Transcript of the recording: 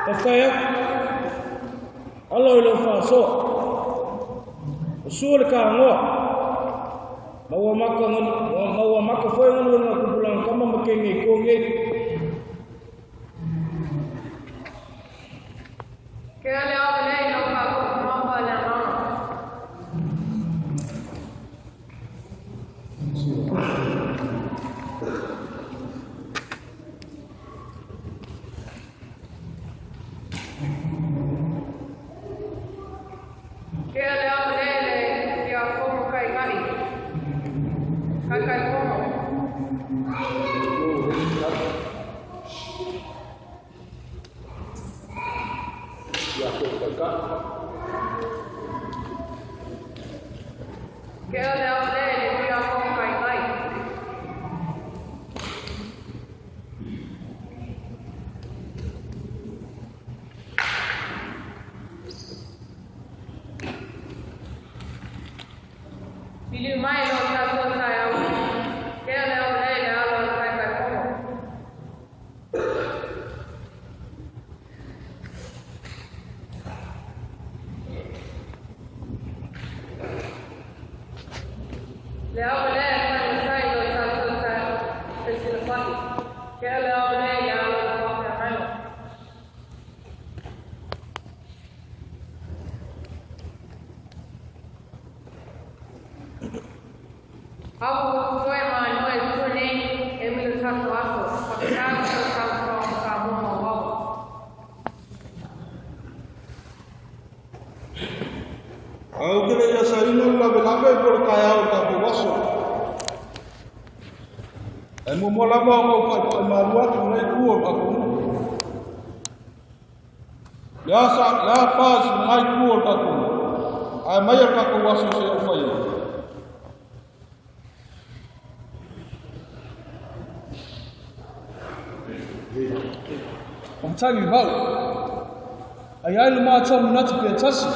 Tafaya Allah lo fa so usul ka ngo mawa maka foi ngul na kumpulan kama makengi konge kale awale no ka ko mama la mama kale awale ya fomo kai kai kai fomo kale awale ya fomo kai kai Ili mai lo ta so ta ya u ke le o le ya lo ta ka ko le o le ta sai lo ta so ta es el fati ke le o le ya lo ta ka mai Aku foi mai noi pune Emil Tato Aso, Pakistan from Kamu Mau. Au kira ya sarino la belanga por kaya o ta waso. Ai mo mola mo fa marua tu nei kuo ka ko. Ya sa ya pas mai kuo ta ko. Ai mai ka ko waso se o fai. Omtangi hau ayai luma tamu nati pe tasi